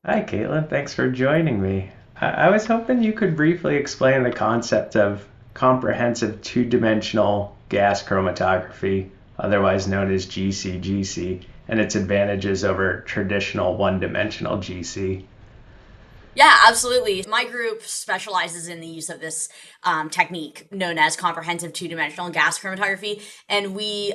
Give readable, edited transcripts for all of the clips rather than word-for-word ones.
Hi, Caitlin. Thanks for joining me. I was hoping you could briefly explain the concept of comprehensive two-dimensional gas chromatography, otherwise known as GC-GC, and its advantages over traditional one-dimensional GC. Yeah, absolutely. My group specializes in the use of this technique known as comprehensive two-dimensional gas chromatography, and we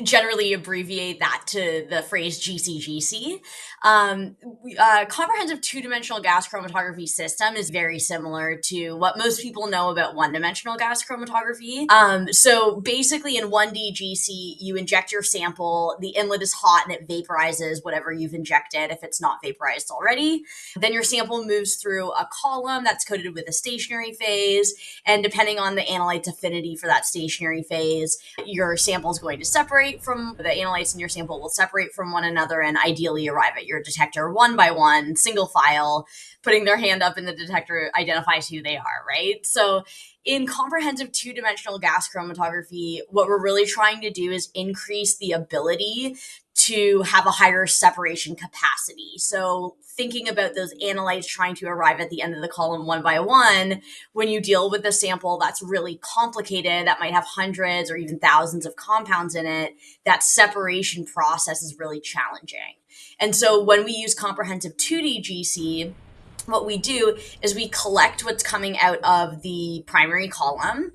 generally abbreviate that to the phrase GCGC. Comprehensive two-dimensional gas chromatography system is very similar to what most people know about one-dimensional gas chromatography. So basically, in 1D GC, you inject your sample, the inlet is hot, and it vaporizes whatever you've injected if it's not vaporized already. Then your sample moves through a column that's coated with a stationary phase. And depending on the analyte's affinity for that stationary phase, your sample is going to separate from the analytes in your sample will separate from one another and ideally arrive at your detector one by one, single file, putting their hand up and the detector identifies who they are, right? So in comprehensive two-dimensional gas chromatography, what we're really trying to do is increase the ability to have a higher separation capacity. So thinking about those analytes trying to arrive at the end of the column one by one, when you deal with a sample that's really complicated, that might have hundreds or even thousands of compounds in it, that separation process is really challenging. And so when we use comprehensive 2D GC, what we do is we collect what's coming out of the primary column,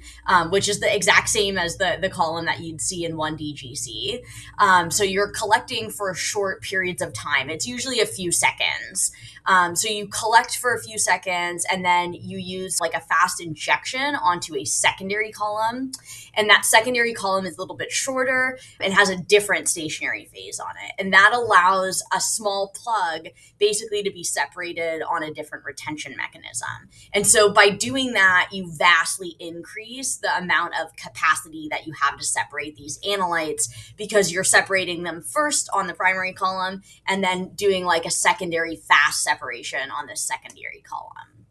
which is the exact same as the column that you'd see in 1DGC. So you're collecting for short periods of time. It's usually a few seconds. So you collect for a few seconds and then you use like a fast injection onto a secondary column. And that secondary column is a little bit shorter and has a different stationary phase on it. And that allows a small plug basically to be separated on a different retention mechanism. And so by doing that, you vastly increase the amount of capacity that you have to separate these analytes because you're separating them first on the primary column and then doing like a secondary fast separation on the secondary column.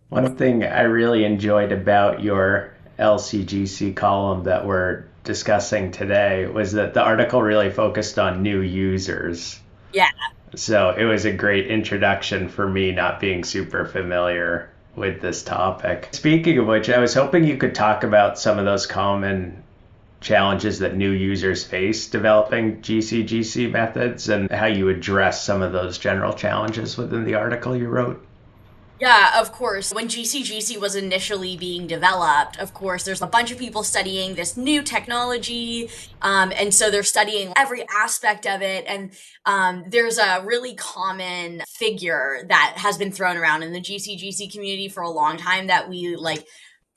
One thing I really enjoyed about your LCGC column that we're discussing today was that the article really focused on new users. Yeah. So it was a great introduction for me, not being super familiar with this topic. Speaking of which, I was hoping you could talk about some of those common challenges that new users face developing GC/GC methods and how you address some of those general challenges within the article you wrote. Yeah, of course. When GCGC was initially being developed, of course, there's a bunch of people studying this new technology. And so they're studying every aspect of it. And there's a really common figure that has been thrown around in the GCGC community for a long time that we like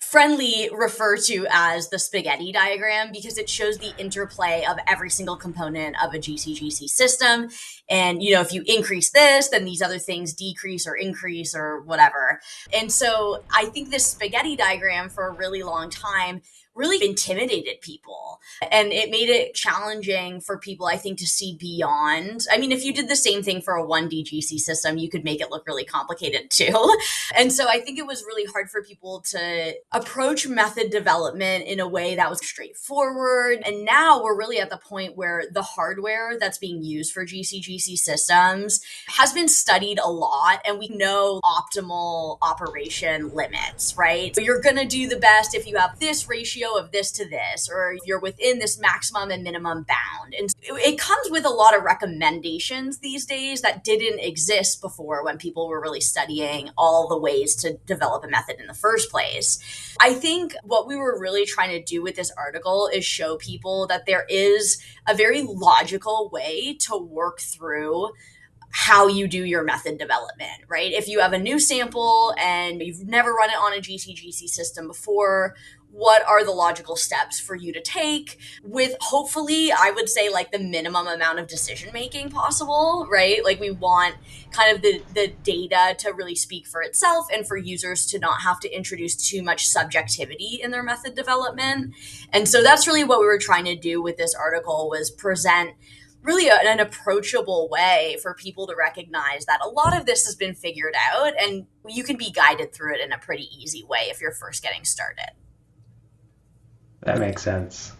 friendly refer to as the spaghetti diagram because it shows the interplay of every single component of a GCGC system. And, you know, if you increase this, then these other things decrease or increase or whatever. And so I think this spaghetti diagram for a really long time really intimidated people. And it made it challenging for people, I think, to see beyond. I mean, if you did the same thing for a 1DGC system, you could make it look really complicated too. And so I think it was really hard for people to approach method development in a way that was straightforward. And now we're really at the point where the hardware that's being used for GCGC systems has been studied a lot, and we know optimal operation limits, right? So you're going to do the best if you have this ratio of this to this, or if you're within this maximum and minimum bound. And it comes with a lot of recommendations these days that didn't exist before when people were really studying all the ways to develop a method in the first place. I think what we were really trying to do with this article is show people that there is a very logical way to work through how you do your method development, right? If you have a new sample and you've never run it on a GCGC system before, what are the logical steps for you to take with hopefully, I would say, like the minimum amount of decision making possible, right? Like we want kind of the data to really speak for itself and for users to not have to introduce too much subjectivity in their method development. And so that's really what we were trying to do with this article was present really an approachable way for people to recognize that a lot of this has been figured out and you can be guided through it in a pretty easy way if you're first getting started. That makes sense.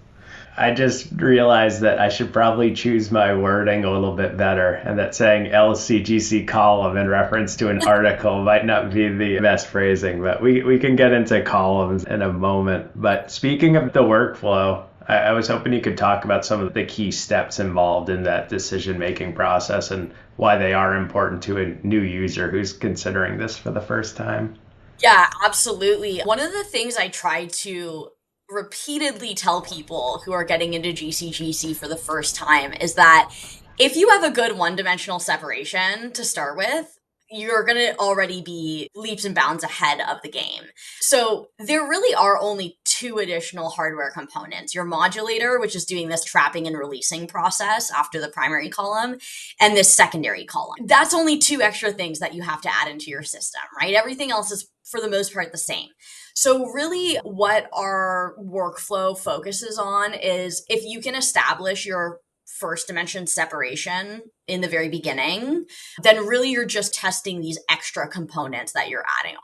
I just realized that I should probably choose my wording a little bit better, and that saying LCGC column in reference to an article might not be the best phrasing, but we can get into columns in a moment. But speaking of the workflow, I was hoping you could talk about some of the key steps involved in that decision-making process and why they are important to a new user who's considering this for the first time. Yeah, absolutely. One of the things I try to repeatedly tell people who are getting into GCGC for the first time is that if you have a good one-dimensional separation to start with, you're going to already be leaps and bounds ahead of the game. So there really are only two additional hardware components: your modulator, which is doing this trapping and releasing process after the primary column, and this secondary column. That's only two extra things that you have to add into your system, right? Everything else is for the most part the same. So really what our workflow focuses on is if you can establish your first dimension separation in the very beginning, then really you're just testing these extra components that you're adding on.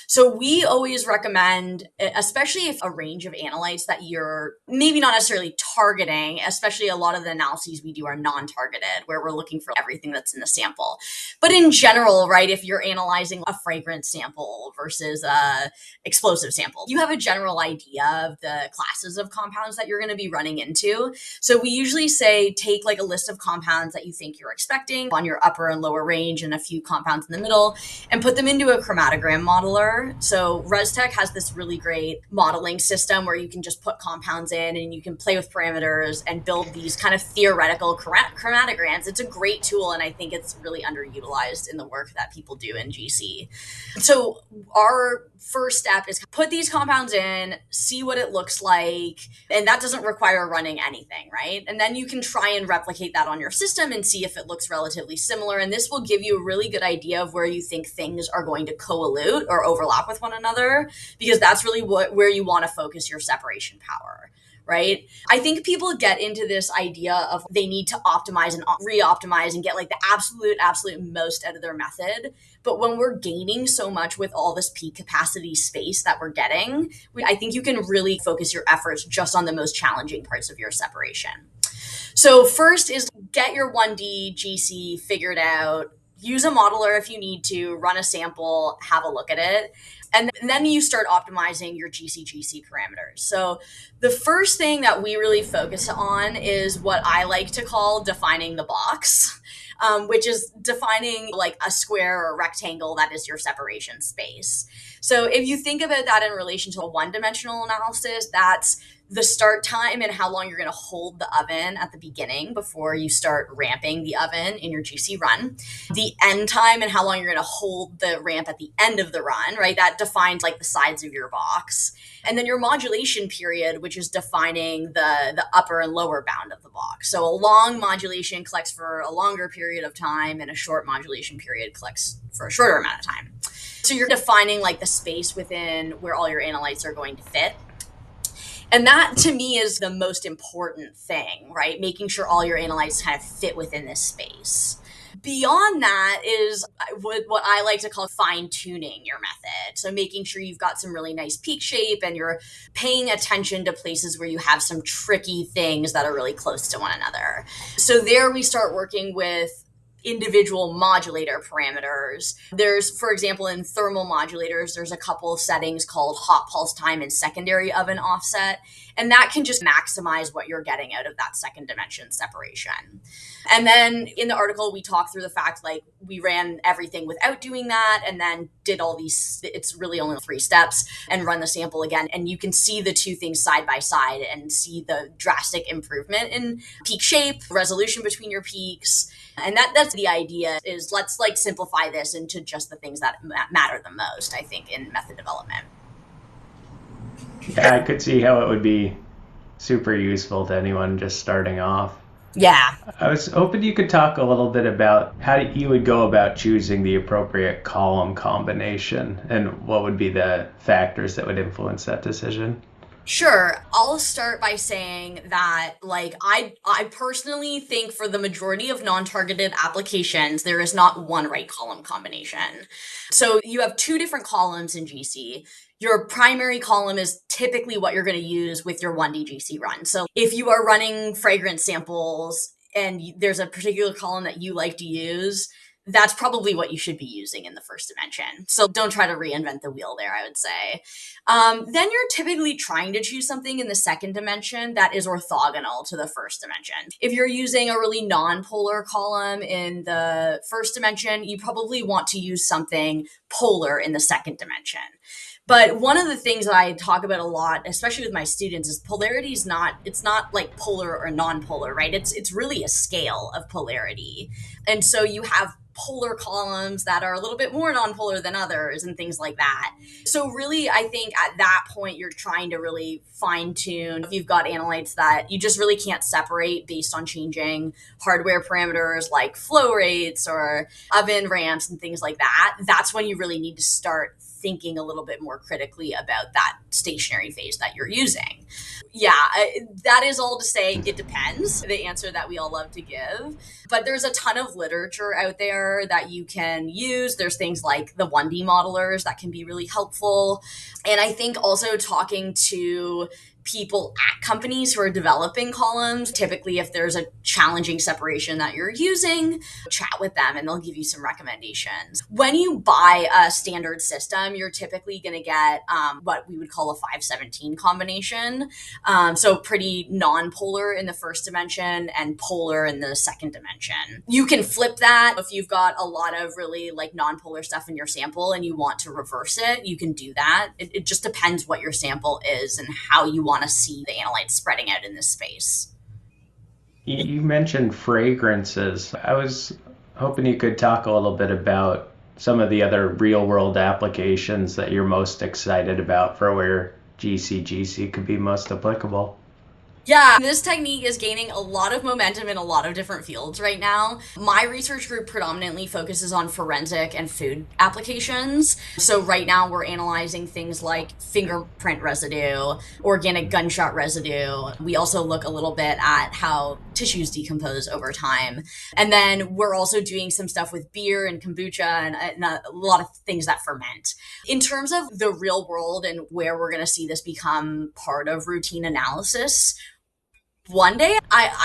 So we always recommend, especially if a range of analytes that you're maybe not necessarily targeting, especially a lot of the analyses we do are non-targeted, where we're looking for everything that's in the sample. But in general, right, if you're analyzing a fragrance sample versus a explosive sample, you have a general idea of the classes of compounds that you're going to be running into. So we usually say take like a list of compounds that you think you're expecting on your upper and lower range and a few compounds in the middle, and put them into a chromatogram modeler. So ResTech has this really great modeling system where you can just put compounds in and you can play with parameters and build these kind of theoretical chromatograms. It's a great tool, and I think it's really underutilized in the work that people do in GC. So our first step is put these compounds in, see what it looks like, and that doesn't require running anything, right? And then you can try and replicate that on your system and see if it looks relatively similar. And this will give you a really good idea of where you think things are going to coalute or overlap with one another, because that's really where you want to focus your separation power. Right? I think people get into this idea of they need to optimize and re-optimize and get like the absolute most out of their method. But when we're gaining so much with all this peak capacity space that we're getting, I think you can really focus your efforts just on the most challenging parts of your separation. So first is get your 1D GC figured out. Use a modeler if you need to, run a sample, have a look at it. And then you start optimizing your GC-GC parameters. So the first thing that we really focus on is what I like to call defining the box, which is defining like a square or rectangle that is your separation space. So if you think about that in relation to a one-dimensional analysis, that's the start time and how long you're going to hold the oven at the beginning before you start ramping the oven in your GC run. The end time and how long you're going to hold the ramp at the end of the run, right? That defines like the sides of your box. And then your modulation period, which is defining the upper and lower bound of the box. So a long modulation collects for a longer period of time, and a short modulation period collects for a shorter amount of time. So you're defining like the space within where all your analytes are going to fit. And that to me is the most important thing, right? Making sure all your analytes kind of fit within this space. Beyond that is what I like to call fine tuning your method. So making sure you've got some really nice peak shape and you're paying attention to places where you have some tricky things that are really close to one another. So there we start working with individual modulator parameters. There's, for example, in thermal modulators, there's a couple of settings called hot pulse time and secondary oven offset. And that can just maximize what you're getting out of that second dimension separation. And then in the article, we talk through the fact like we ran everything without doing that and then did all these, it's really only 3 steps, and run the sample again. And you can see the two things side by side and see the drastic improvement in peak shape, resolution between your peaks. And that's the idea, is let's like simplify this into just the things that matter the most, I think, in method development. Yeah, I could see how it would be super useful to anyone just starting off. Yeah. I was hoping you could talk a little bit about how you would go about choosing the appropriate column combination and what would be the factors that would influence that decision. Sure. I'll start by saying that I personally think for the majority of non-targeted applications there is not one right column combination. So you have two different columns in GC. Your primary column is typically what you're going to use with your 1D GC run. So if you are running fragrance samples and there's a particular column that you like to use, that's probably what you should be using in the first dimension. So don't try to reinvent the wheel there, I would say. Then you're typically trying to choose something in the second dimension that is orthogonal to the first dimension. If you're using a really non-polar column in the first dimension, you probably want to use something polar in the second dimension. But one of the things that I talk about a lot, especially with my students, is polarity is not, it's not like polar or non-polar, right? It's really a scale of polarity. And so you have polar columns that are a little bit more non-polar than others and things like that. So really, I think at that point, you're trying to really fine tune. If you've got analytes that you just really can't separate based on changing hardware parameters like flow rates or oven ramps and things like that, that's when you really need to start thinking a little bit more critically about that stationary phase that you're using. Yeah, that is all to say it depends, the answer that we all love to give. But there's a ton of literature out there that you can use. There's things like the 1D modelers that can be really helpful. And I think also talking to people at companies who are developing columns, typically if there's a challenging separation that you're using, chat with them and they'll give you some recommendations. When you buy a standard system, you're typically going to get what we would call a 517 combination. So pretty non-polar in the first dimension and polar in the second dimension. You can flip that if you've got a lot of really like non-polar stuff in your sample and you want to reverse it, you can do that. It just depends what your sample is and how you want to see the analytes spreading out in this space. You mentioned fragrances. I was hoping you could talk a little bit about some of the other real world applications that you're most excited about for where GCGC could be most applicable. Yeah, this technique is gaining a lot of momentum in a lot of different fields right now. My research group predominantly focuses on forensic and food applications. So, right now, we're analyzing things like fingerprint residue, organic gunshot residue. We also look a little bit at how tissues decompose over time. And then we're also doing some stuff with beer and kombucha and a lot of things that ferment. In terms of the real world and where we're going to see this become part of routine analysis, one day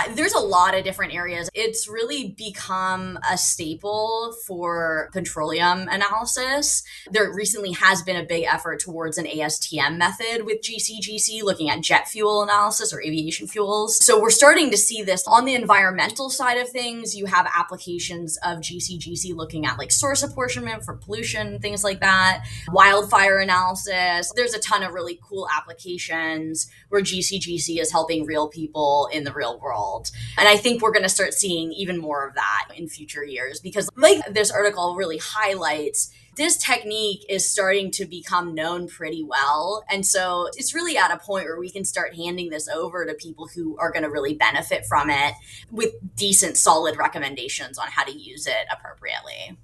there's a lot of different areas. It's really become a staple for petroleum analysis. There recently has been a big effort towards an ASTM method with GCGC looking at jet fuel analysis or aviation fuels. So we're starting to see this on the environmental side of things. You have applications of GCGC looking at like source apportionment for pollution, things like that, wildfire analysis. There's a ton of really cool applications where GCGC is helping real people in the real world. And I think we're going to start seeing even more of that in future years because, like this article really highlights, this technique is starting to become known pretty well. And so it's really at a point where we can start handing this over to people who are going to really benefit from it with decent, solid recommendations on how to use it appropriately.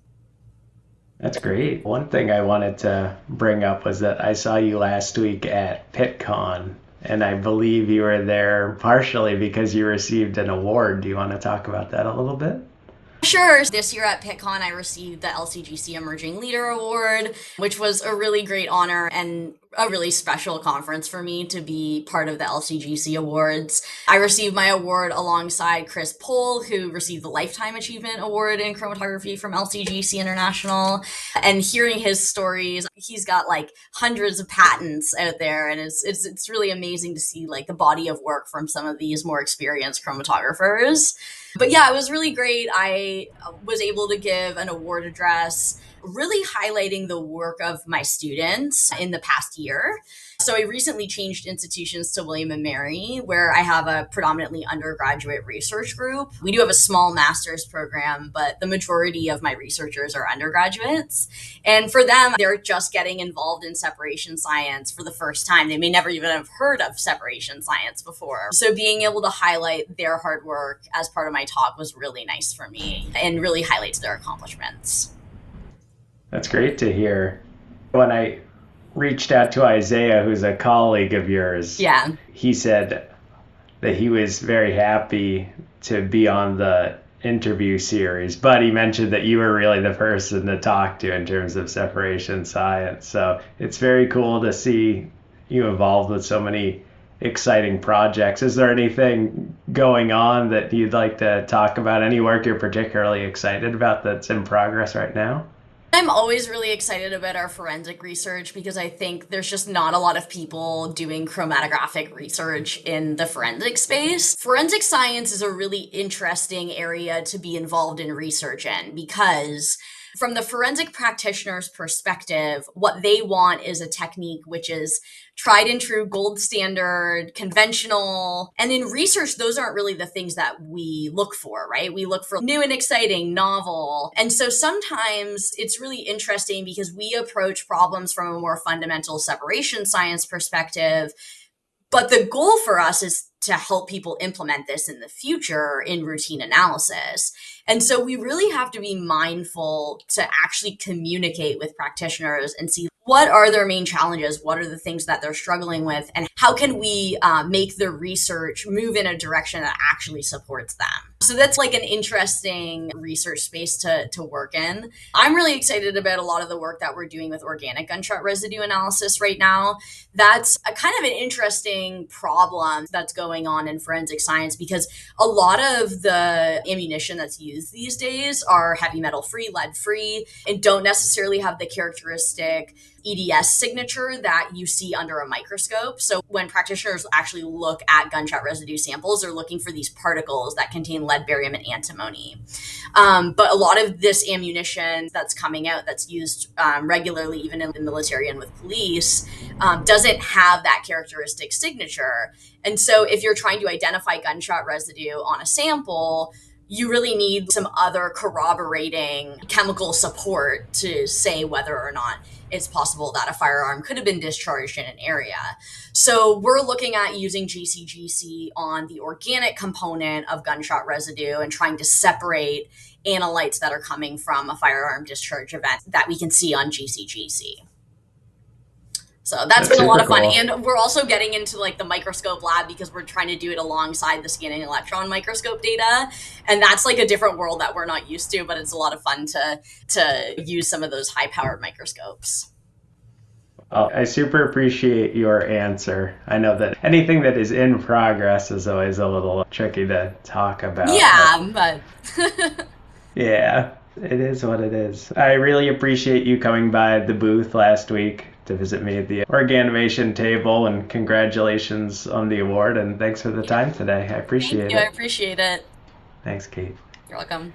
That's great. One thing I wanted to bring up was that I saw you last week at PitCon, and I believe you were there partially because you received an award. Do you want to talk about that a little bit? Sure. This year at PitCon, I received the LCGC Emerging Leader Award, which was a really great honor and a really special conference for me to be part of the LCGC Awards. I received my award alongside Chris Pohl, who received the Lifetime Achievement Award in Chromatography from LCGC International. And hearing his stories, he's got like hundreds of patents out there, and it's really amazing to see like the body of work from some of these more experienced chromatographers. But yeah, it was really great. I was able to give an award address really highlighting the work of my students in the past year. So I recently changed institutions to William and Mary, where I have a predominantly undergraduate research group. We do have a small master's program, but the majority of my researchers are undergraduates. And for them, they're just getting involved in separation science for the first time. They may never even have heard of separation science before. So being able to highlight their hard work as part of my talk was really nice for me and really highlights their accomplishments. That's great to hear. When I reached out to Isaiah, who's a colleague of yours. Yeah. He said that he was very happy to be on the interview series, but he mentioned that you were really the person to talk to in terms of separation science. So it's very cool to see you involved with so many exciting projects. Is there anything going on that you'd like to talk about? Any work you're particularly excited about that's in progress right now? I'm always really excited about our forensic research because I think there's just not a lot of people doing chromatographic research in the forensic space. Forensic science is a really interesting area to be involved in research in because from the forensic practitioner's perspective, what they want is a technique which is tried and true, gold standard, conventional. And in research, those aren't really the things that we look for, right? We look for new and exciting, novel. And so sometimes it's really interesting because we approach problems from a more fundamental separation science perspective. But the goal for us is to help people implement this in the future in routine analysis. And so we really have to be mindful to actually communicate with practitioners and see what are their main challenges, what are the things that they're struggling with, and how can we make the research move in a direction that actually supports them. So that's like an interesting research space to work in. I'm really excited about a lot of the work that we're doing with organic gunshot residue analysis right now. That's a kind of an interesting problem that's going on in forensic science because a lot of the ammunition that's used these days are heavy metal free, lead free, and don't necessarily have the characteristic EDS signature that you see under a microscope. So when practitioners actually look at gunshot residue samples, they're looking for these particles that contain lead, barium, and antimony. But a lot of this ammunition that's coming out, that's used regularly, even in the military and with police, doesn't have that characteristic signature. And so if you're trying to identify gunshot residue on a sample, you really need some other corroborating chemical support to say whether or not it's possible that a firearm could have been discharged in an area. So we're looking at using GCGC on the organic component of gunshot residue and trying to separate analytes that are coming from a firearm discharge event that we can see on GCGC. So that's been a lot super of fun. cool. And we're also getting into like the microscope lab because we're trying to do it alongside the scanning electron microscope data. And that's like a different world that we're not used to, but it's a lot of fun to use some of those high powered microscopes. Well, I super appreciate your answer. I know that anything that is in progress is always a little tricky to talk about, but Yeah, but yeah, it is what it is. I really appreciate you coming by the booth last week to visit me at the Organimation table, and congratulations on the award, and thanks for the time today. I thank appreciate you. I it. appreciate it. Thanks, Kate. You're welcome.